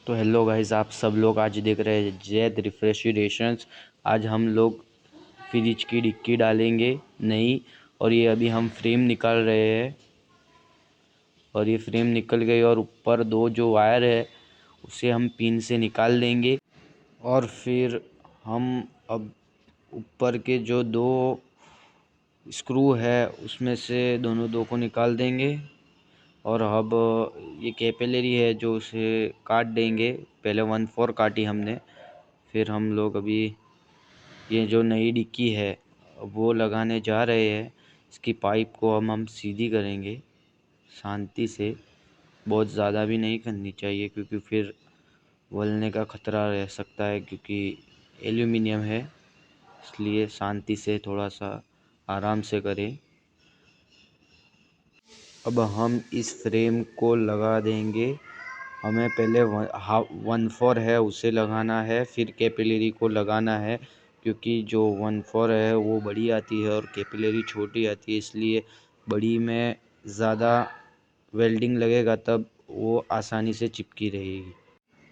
तो hello guys, आप सब लोग आज देख रहे हैं जैद रेफ्रिजरेशंस। आज हम लोग फ्रिज की डिक्की डालेंगे नई। और ये अभी हम फ्रेम निकाल रहे हैं और ये फ्रेम निकल गई और ऊपर दो जो वायर है उसे हम पिन से निकाल देंगे। और फिर हम अब ऊपर के जो दो स्क्रू है उसमें से दोनों दो को निकाल देंगे। और अब ये कैपिलरी है जो उसे काट देंगे। पहले 1/4 काटी हमने। फिर हम लोग अभी ये जो नई डिक्की है वो लगाने जा रहे हैं। इसकी पाइप को हम सीधी करेंगे शांति से। बहुत ज़्यादा भी नहीं करनी चाहिए क्योंकि फिर उलझने का खतरा रह सकता है, क्योंकि एल्यूमिनियम है। इसलिए शांति से थोड़ा सा आराम से करें। अब हम इस फ्रेम को लगा देंगे। हमें पहले 1/4 है उसे लगाना है, फिर कैपिलरी को लगाना है, क्योंकि जो 1/4 है वो बड़ी आती है और कैपिलरी छोटी आती है। इसलिए बड़ी में ज़्यादा वेल्डिंग लगेगा तब वो आसानी से चिपकी रहेगी।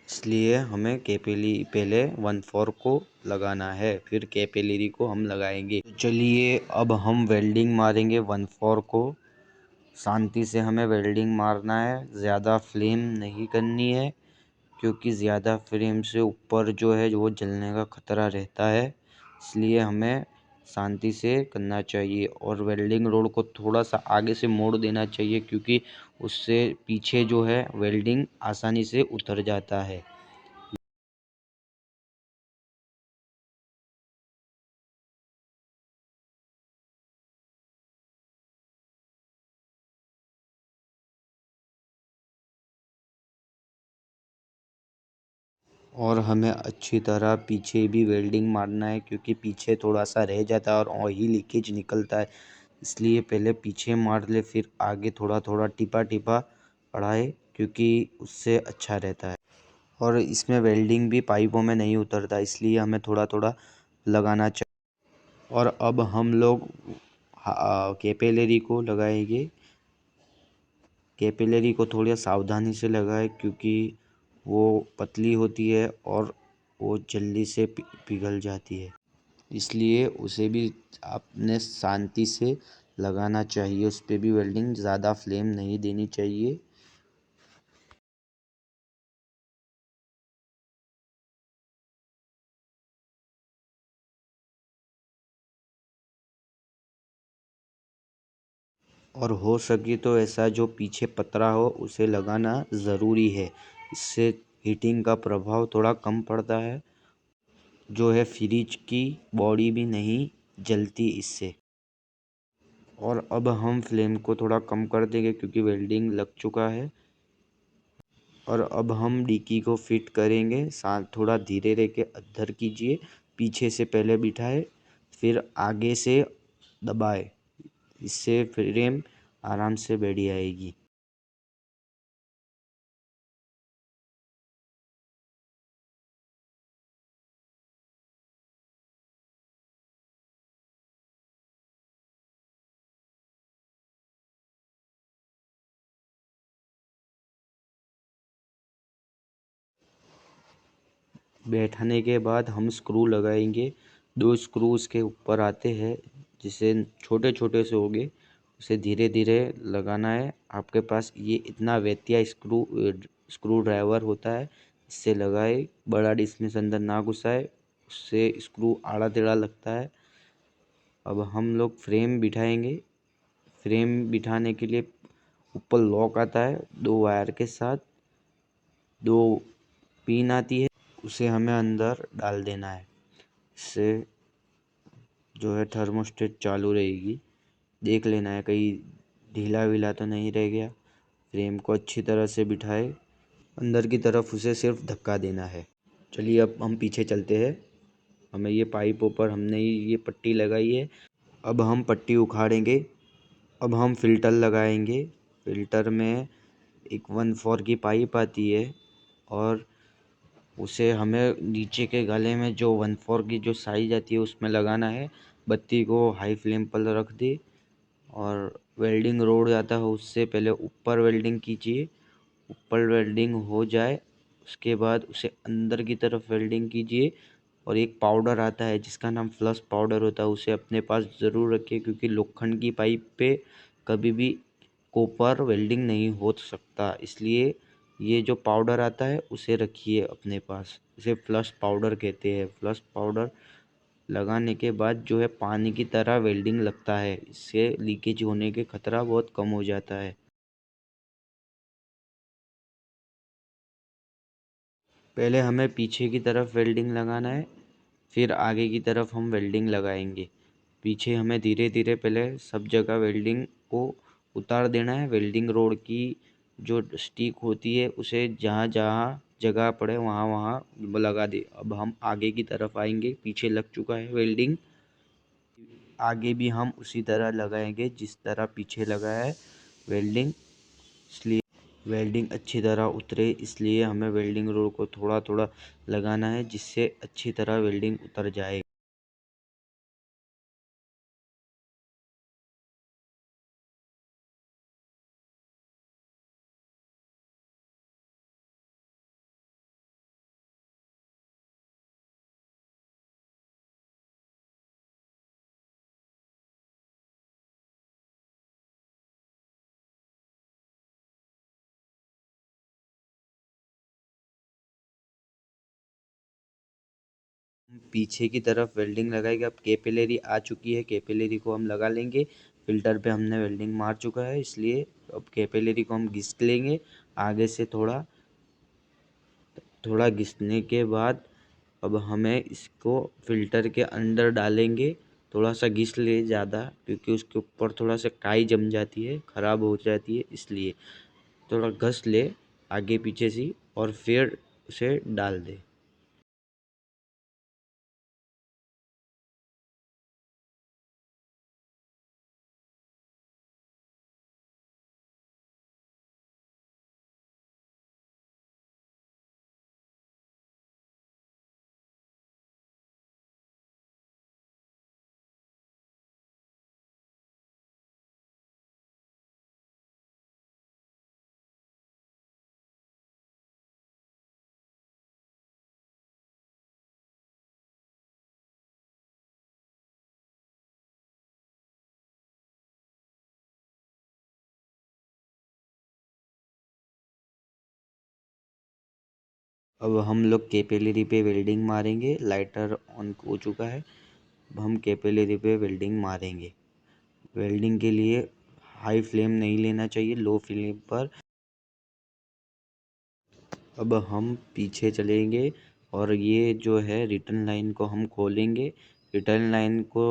इसलिए हमें कैपिलरी पहले 1/4 को लगाना है, फिर कैपिलरी को हम लगाएंगे। तो चलिए अब हम वेल्डिंग मारेंगे 1/4 को। शांति से हमें वेल्डिंग मारना है, ज़्यादा फ्लेम नहीं करनी है, क्योंकि ज़्यादा फ्लेम से ऊपर जो है वो जलने का खतरा रहता है। इसलिए हमें शांति से करना चाहिए और वेल्डिंग रोड को थोड़ा सा आगे से मोड़ देना चाहिए, क्योंकि उससे पीछे जो है वेल्डिंग आसानी से उतर जाता है। और हमें अच्छी तरह पीछे भी वेल्डिंग मारना है, क्योंकि पीछे थोड़ा सा रह जाता है और ऑयल लीकेज निकलता है। इसलिए पहले पीछे मार ले, फिर आगे थोड़ा थोड़ा टिपा टिपा बढ़ाए, क्योंकि उससे अच्छा रहता है। और इसमें वेल्डिंग भी पाइपों में नहीं उतरता, इसलिए हमें थोड़ा थोड़ा लगाना चाहिए। और अब हम लोग कैपिलरी को लगाएंगे। कैपिलरी को थोड़ी सावधानी से लगाएं, क्योंकि वो पतली होती है और वो जल्दी से पिघल जाती है। इसलिए उसे भी आपने शांति से लगाना चाहिए। उस पर भी वेल्डिंग ज़्यादा फ्लेम नहीं देनी चाहिए। और हो सके तो ऐसा जो पीछे पतरा हो उसे लगाना ज़रूरी है। इससे हीटिंग का प्रभाव थोड़ा कम पड़ता है। जो है फ्रिज की बॉडी भी नहीं जलती इससे। और अब हम फ्लेम को थोड़ा कम कर देंगे, क्योंकि वेल्डिंग लग चुका है। और अब हम डिक्की को फिट करेंगे। साथ थोड़ा धीरे रह के अंदर कीजिए। पीछे से पहले बिठाए, फिर आगे से दबाए। इससे फ्रेम आराम से बैठ आएगी। बैठाने के बाद हम स्क्रू लगाएंगे। दो स्क्रू उसके ऊपर आते हैं, जिसे छोटे छोटे से होंगे, उसे धीरे धीरे लगाना है। आपके पास ये इतना वैतिया स्क्रू ड्राइवर होता है, इससे लगाए। बड़ा डिस्मिस अंदर ना घुसाए, उससे स्क्रू आड़ा टेढ़ा लगता है। अब हम लोग फ्रेम बिठाएंगे। फ्रेम बिठाने के लिए ऊपर लॉक आता है दो वायर के साथ। दो पिन आती है, उसे हमें अंदर डाल देना है। इससे जो है थर्मोस्टेट चालू रहेगी। देख लेना है कहीं ढीला वीला तो नहीं रह गया। फ्रेम को अच्छी तरह से बिठाए, अंदर की तरफ उसे सिर्फ धक्का देना है। चलिए अब हम पीछे चलते हैं। हमें ये पाइप ऊपर हमने ये पट्टी लगाई है। अब हम पट्टी उखाड़ेंगे। अब हम फ़िल्टर लगाएंगे। फ़िल्टर में एक 1/4 की पाइप आती है, और उसे हमें नीचे के गले में जो 1/4 की जो साइज आती है उसमें लगाना है। बत्ती को हाई फ्लेम पर रख दे और वेल्डिंग रोड आता है उससे पहले ऊपर वेल्डिंग कीजिए। ऊपर वेल्डिंग हो जाए उसके बाद उसे अंदर की तरफ वेल्डिंग कीजिए। और एक पाउडर आता है जिसका नाम फ्लश पाउडर होता है, उसे अपने पास ज़रूर रखिए, क्योंकि लोखंड की पाइप पे कभी भी कॉपर वेल्डिंग नहीं हो सकता। इसलिए ये जो पाउडर आता है उसे रखिए अपने पास। इसे फ्लश पाउडर कहते हैं। फ्लश पाउडर लगाने के बाद जो है पानी की तरह वेल्डिंग लगता है, इससे लीकेज होने के खतरा बहुत कम हो जाता है। पहले हमें पीछे की तरफ वेल्डिंग लगाना है, फिर आगे की तरफ हम वेल्डिंग लगाएंगे। पीछे हमें धीरे धीरे पहले सब जगह वेल्डिंग को उतार देना है। वेल्डिंग रोड की जो स्टिक होती है उसे जहाँ जहाँ जगह पड़े वहाँ वहाँ लगा दे। अब हम आगे की तरफ आएंगे। पीछे लग चुका है वेल्डिंग, आगे भी हम उसी तरह लगाएंगे जिस तरह पीछे लगा है वेल्डिंग। इसलिए वेल्डिंग अच्छी तरह उतरे, इसलिए हमें वेल्डिंग रोड को थोड़ा थोड़ा लगाना है जिससे अच्छी तरह वेल्डिंग उतर जाए। पीछे की तरफ वेल्डिंग लगाएंगे। अब कैपिलरी आ चुकी है, कैपिलरी को हम लगा लेंगे। फिल्टर पे हमने वेल्डिंग मार चुका है, इसलिए अब कैपिलरी को हम घिस लेंगे आगे से थोड़ा थोड़ा घिसने के बाद अब हमें इसको फिल्टर के अंदर डालेंगे। थोड़ा सा घिस ले ज़्यादा, क्योंकि उसके ऊपर थोड़ा सा काई जम जाती है, ख़राब हो जाती है, इसलिए थोड़ा घस ले आगे पीछे से और फिर उसे डाल दे। अब हम लोग कैपिलरी पे वेल्डिंग मारेंगे। लाइटर ऑन हो चुका है। अब हम कैपिलरी पे वेल्डिंग मारेंगे। वेल्डिंग के लिए हाई फ्लेम नहीं लेना चाहिए, लो फ्लेम पर। अब हम पीछे चलेंगे और ये जो है रिटर्न लाइन को हम खोलेंगे। रिटर्न लाइन को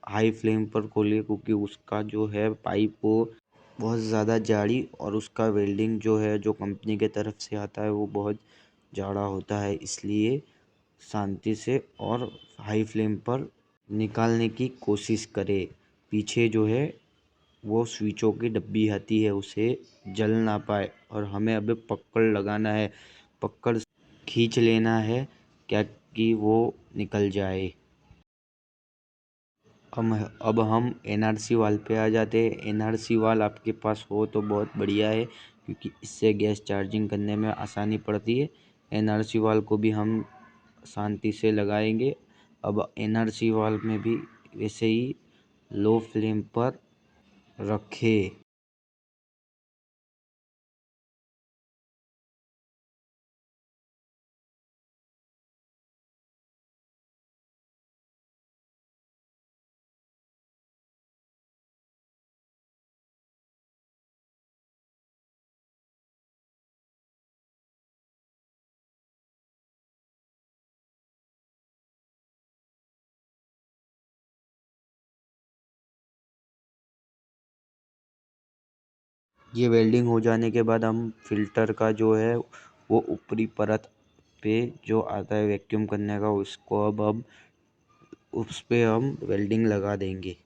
हाई फ्लेम पर खोलिए, क्योंकि उसका जो है पाइप वो बहुत ज़्यादा जाड़ी, और उसका वेल्डिंग जो है जो कंपनी के तरफ से आता है वो बहुत जाड़ा होता है। इसलिए शांति से और हाई फ्लेम पर निकालने की कोशिश करें। पीछे जो है वो स्विचों की डब्बी आती है, उसे जल ना पाए। और हमें अभी पकड़ लगाना है, पकड़ खींच लेना है क्या कि वो निकल जाए। अब हम एनआरसी वाल पे आ जाते हैं। एनआरसी वाल आपके पास हो तो बहुत बढ़िया है, क्योंकि इससे गैस चार्जिंग करने में आसानी पड़ती है। एनआरसी वाल को भी हम शांति से लगाएंगे। अब एनआरसी वाल में भी वैसे ही लो फ्लेम पर रखें। ये वेल्डिंग हो जाने के बाद हम फिल्टर का जो है वो ऊपरी परत पे जो आता है वैक्यूम करने का, उसको अब हम उस पे हम वेल्डिंग लगा देंगे।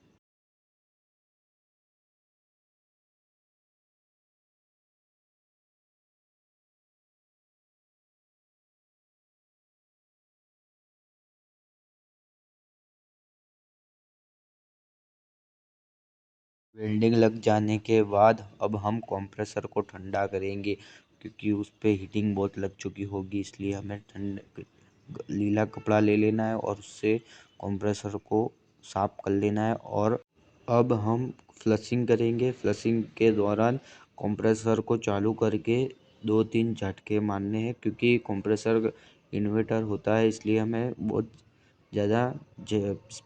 वेल्डिंग लग जाने के बाद अब हम कंप्रेसर को ठंडा करेंगे। क्योंकि उस पे हीटिंग बहुत लग चुकी होगी, इसलिए हमें नीला कपड़ा ले लेना है और उससे कंप्रेसर को साफ कर लेना है। और अब हम फ्लशिंग करेंगे। फ्लशिंग के दौरान कंप्रेसर को चालू करके 2-3 झटके मारने हैं, क्योंकि कंप्रेसर इन्वर्टर होता है, इसलिए हमें बहुत ज़्यादा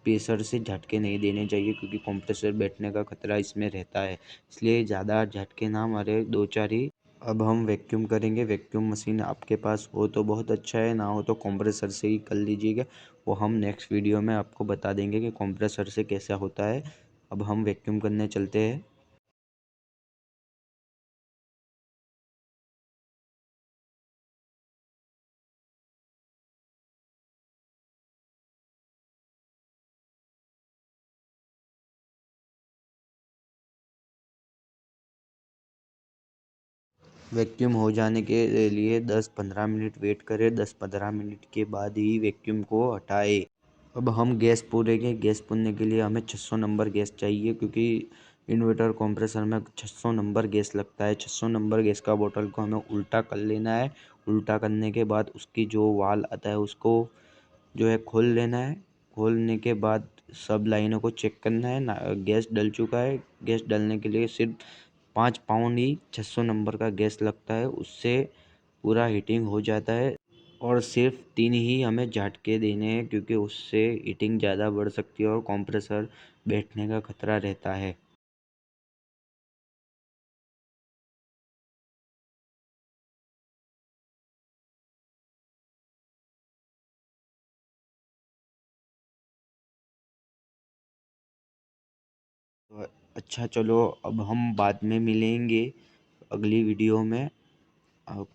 प्रेशर से झटके नहीं देने चाहिए, क्योंकि कंप्रेसर बैठने का खतरा इसमें रहता है, इसलिए ज़्यादा झटके ना मारे, 2-4 ही। अब हम वैक्यूम करेंगे। वैक्यूम मशीन आपके पास हो तो बहुत अच्छा है, ना हो तो कंप्रेसर से ही कर लीजिएगा। वो हम नेक्स्ट वीडियो में आपको बता देंगे कि कंप्रेसर से कैसा होता है। अब हम वैक्यूम करने चलते हैं। वैक्यूम हो जाने के लिए 10-15 मिनट वेट करें। 10-15 मिनट के बाद ही वैक्यूम को हटाएं। अब हम गैस पूरेंगे। गैस पूरने के लिए हमें 600 नंबर गैस चाहिए, क्योंकि इन्वर्टर कंप्रेसर में 600 नंबर गैस लगता है। 600 नंबर गैस का बोतल को हमें उल्टा कर लेना है। उल्टा करने के बाद उसकी जो वाल आता है उसको जो है खोल लेना है। खोलने के बाद सब लाइनों को चेक करना है ना, गैस डल चुका है। गैस डलने के लिए सिर्फ 5 पाउंड ही 600 नंबर का गैस लगता है, उससे पूरा हीटिंग हो जाता है। और सिर्फ 3 ही हमें झटके देने हैं, क्योंकि उससे हीटिंग ज़्यादा बढ़ सकती है और कंप्रेसर बैठने का खतरा रहता है। तो अच्छा, चलो अब हम बाद में मिलेंगे अगली वीडियो में। अब